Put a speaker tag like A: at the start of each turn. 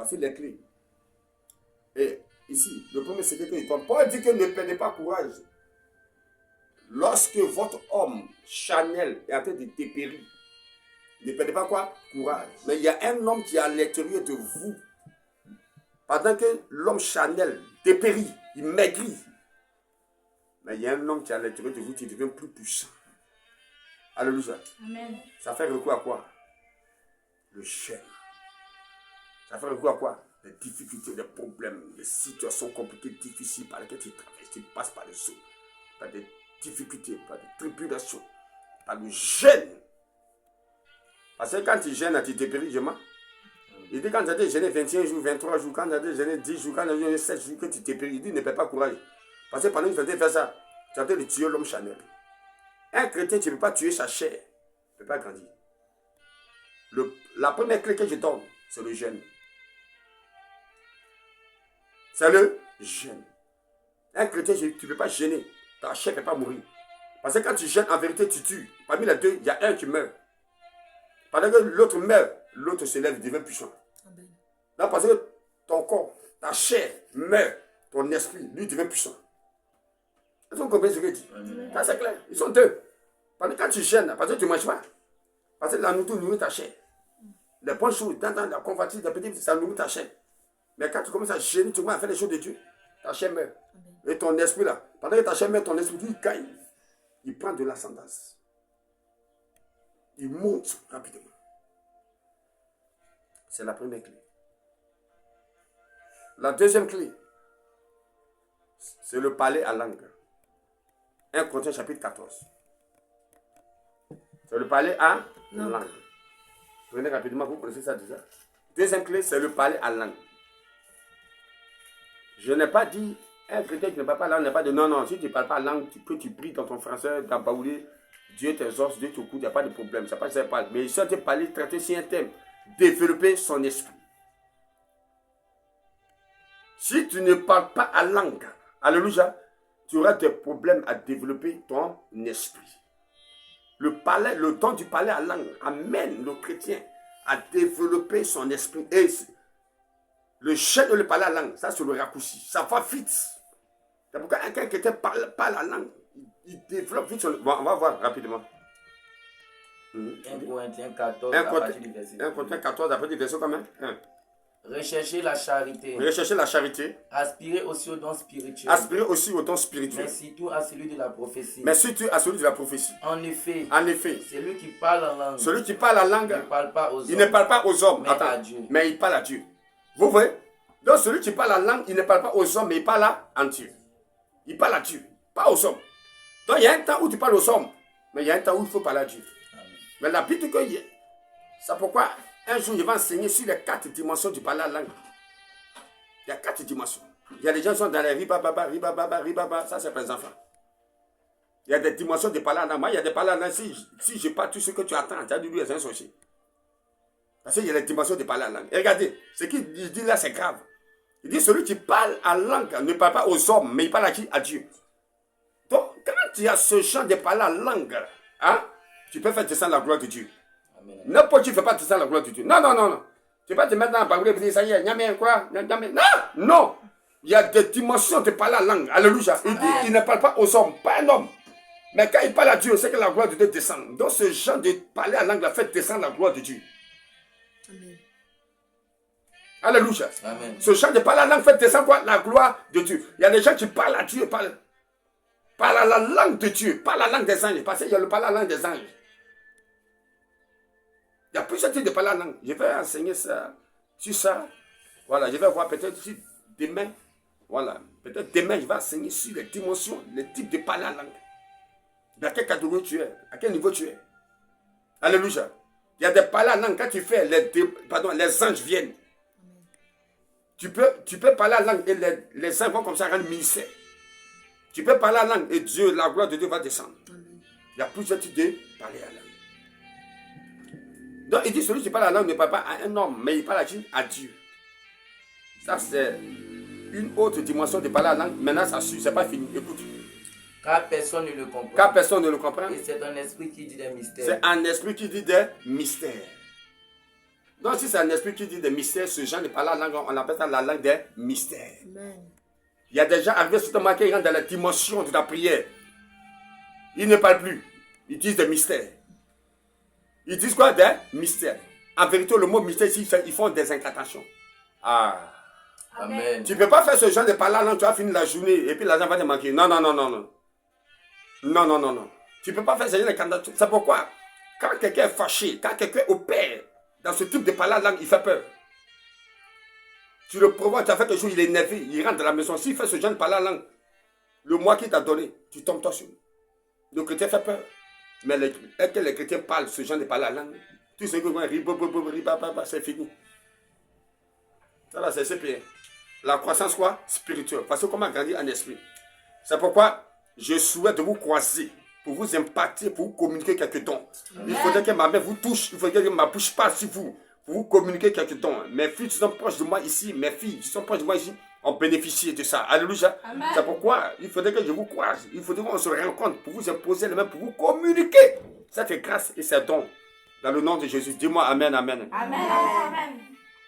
A: Voici les clés. Et ici, le premier secret que je donne. Paul dit que ne perdez pas courage. Lorsque votre homme charnel est en train de dépérir, ne perdez pas quoi? Courage. Mais il y a un homme qui est à l'intérieur de vous. Pendant que l'homme charnel dépérit, il maigrit. Mais il y a un homme qui est à l'intérieur de vous qui devient plus puissant. Alléluia.
B: Amen.
A: Ça fait recours à quoi? Le jeûne. Ça fait recours à quoi? Les difficultés, les problèmes, les situations compliquées, difficiles par lesquelles tu traverses, tu passes par les eaux, par des difficultés, par des tribulations, par le jeûne. Parce que quand tu jeûnes, tu dépéris, il dit quand tu as jeûné 21 jours, 23 jours, quand tu as jeûné 10 jours, quand tu as jeûné 7 jours, que tu dépéris, il dit ne perds pas courage. Parce que pendant que tu faisais faire ça, tu as en train de tuer l'homme charnel. Un chrétien, tu ne peux pas tuer sa chair, tu ne peux pas grandir. La première clé que je donne, c'est le jeûne. C'est le jeûne. Un chrétien, tu ne peux pas jeûner. Ta chair ne peut pas mourir. Parce que quand tu jeûnes, en vérité, tu tues. Parmi les deux, il y a un qui meurt. Pendant que l'autre meurt, l'autre se lève, il devient puissant. Amen. Là, parce que ton corps, ta chair meurt, ton esprit, lui, devient puissant. Est-ce que vous comprenez ce que je dis? Ça, c'est clair. Ils sont deux. Parce que quand tu jeûnes, parce que tu ne manges pas. Parce que la nourriture nourrit ta chair. Les bonnes choses, dans la convoitise, les petites, ça nourrit ta chair. Mais quand tu commences à jeûner, tu commences à faire les choses de Dieu, ta chair meurt. Et ton esprit là, pendant que ta chair meurt, ton esprit, il caille. Il prend de l'ascendance. Il monte rapidement. C'est la première clé. La deuxième clé, c'est le parler à langue. 1 Corinthiens chapitre 14. C'est le parler à langue. Prenez rapidement, vous connaissez ça déjà. Deuxième clé, c'est le parler à langue. Je n'ai pas dit, un chrétien qui ne parle pas langue, n'est pas de non, si tu ne parles pas langue, que tu pries dans ton français, dans Baoulé, Dieu t'exauce, Dieu t'écoute, il n'y a pas de problème, ça passe, pas. Mais il s'est parler, traiter sur un thème, développer son esprit. Si tu ne parles pas à langue, alléluia, tu auras des problèmes à développer ton esprit. Le don du parler à langue amène le chrétien à développer son esprit. Et le jeûne de le parler à langue, ça c'est le raccourci. Ça va vite. C'est pourquoi un chrétien parle la langue, il développe vite son... Bon, on va voir rapidement.
C: 1 Corinthiens 14, à partir du verset
A: 1 Corinthiens 14, à partir du verset combien?
C: Recherchez la charité.
A: Recherchez la charité.
C: Aspirez aussi au don spirituel.
A: Aspirez aussi au don spirituel.
C: Mais surtout à celui de la prophétie.
A: Mais surtout à celui de la prophétie.
C: En effet,
A: celui
C: qui parle en langue.
A: Celui qui parle en langue.
C: Ne parle pas aux hommes.
A: Il ne parle pas aux hommes.
C: Mais à Dieu.
A: Mais il parle à Dieu. Vous voyez? Donc celui qui parle en langue, il ne parle pas aux hommes, mais il parle à Dieu. Il parle à Dieu, pas aux hommes. Donc il y a un temps où tu parles aux hommes, mais il y a un temps où il faut parler à Dieu. Amen. Mais la Bible dit que c'est pourquoi un jour je vais enseigner sur les 4 dimensions du parler en langue. Il y a 4 dimensions. Il y a des gens qui sont dans les ribaba, ça c'est pour les enfants. Il y a des dimensions de parler en langue. Moi, il y a des parler en langue. Si je parle tout ce que tu attends, tu as dit lui, c'est un sorcier. Parce qu'il y a des dimensions de parler en langue. Et regardez, ce qu'il dit là, c'est grave. Il dit celui qui parle en langue ne parle pas aux hommes, mais il parle à qui? À Dieu. Donc, quand tu as ce genre de parler en langue, hein, tu peux faire descendre la gloire de Dieu. N'importe qui ne fait pas descendre la gloire de Dieu. Non. Tu ne peux pas te mettre dans la parole et dire ça y est, nyamé quoi? Non. Il y a des dimensions de parler en langue. Alléluia. Il dit il ne parle pas aux hommes, pas un homme. Mais quand il parle à Dieu, c'est que la gloire de Dieu descend. Donc, ce genre de parler en langue fait descendre la gloire de Dieu. Amen. Alléluia.
C: Amen.
A: Ce chant de parler en langue fait descendre quoi? La gloire de Dieu. Il y a des gens qui parlent à Dieu, parlent à la langue de Dieu, parlent à la langue des anges. Parce qu'il y a le parler à la langue des anges. Il y a plusieurs types de parler en langue. Je vais enseigner ça, sur ça. Voilà, je vais voir peut-être si demain, voilà, peut-être demain, je vais enseigner sur les dimensions, les types de parler en langue. Dans quelle catégorie tu es, à quel niveau tu es. Alléluia. Il y a des parler en langue, quand tu fais, les anges viennent. Tu peux parler en langue et les anges vont comme ça rendre ministère. Tu peux parler en langue et Dieu, la gloire de Dieu va descendre. Il y a plusieurs types de parler en langue. Donc il dit celui qui parle en langue ne parle pas à un homme, mais il parle à qui? À Dieu. Ça c'est une autre dimension de parler en langue. Maintenant ça suit, c'est pas fini. Écoute.
C: Car personne ne le comprend.
A: Et
C: c'est un esprit qui dit des mystères.
A: C'est un esprit qui dit des mystères. Donc, si c'est un esprit qui dit des mystères, ce genre de parler la langue, on appelle ça la langue des mystères.
B: Amen.
A: Il y a des gens arrivés sur le marqué, ils rentrent dans la dimension de la prière. Ils ne parlent plus. Ils disent des mystères. Ils disent quoi? Des mystères. En vérité, le mot mystère ici, ils font des incantations. Ah.
C: Amen.
A: Tu ne peux pas faire ce genre de parler là, tu vas finir la journée et puis l'argent va te manquer. Non, non, non, non, non. Non, non, non, non. Tu ne peux pas faire ce genre de candidature. C'est pourquoi, quand quelqu'un est fâché, quand quelqu'un opère dans ce type de parler là, il fait peur. Tu le provoques, tu as fait quelque chose, il est énervé, il rentre dans la maison. S'il fait ce genre de parler là, le mois qu'il t'a donné, tu tombes toi sur lui. Le chrétien fait peur. Mais que les chrétiens parlent ce genre de parler là, tout ce que c'est fini. Ça là, c'est bien. La croissance quoi? Spirituelle. Parce que comment grandir en esprit. C'est pourquoi je souhaite vous croiser, pour vous impacter, pour vous communiquer quelques dons. Il faudrait que ma main vous touche, il faudrait que ma bouche passe sur vous, pour vous communiquer quelques dons. Mes filles qui sont proches de moi ici, mes filles qui sont proches de moi ici, ont bénéficié de ça. Alléluia. C'est pourquoi il faudrait que je vous croise, il faudrait qu'on se rencontre pour vous imposer les mains, pour vous communiquer cette grâce et ces dons. Dans le nom de Jésus, dis-moi Amen, Amen.
B: Amen.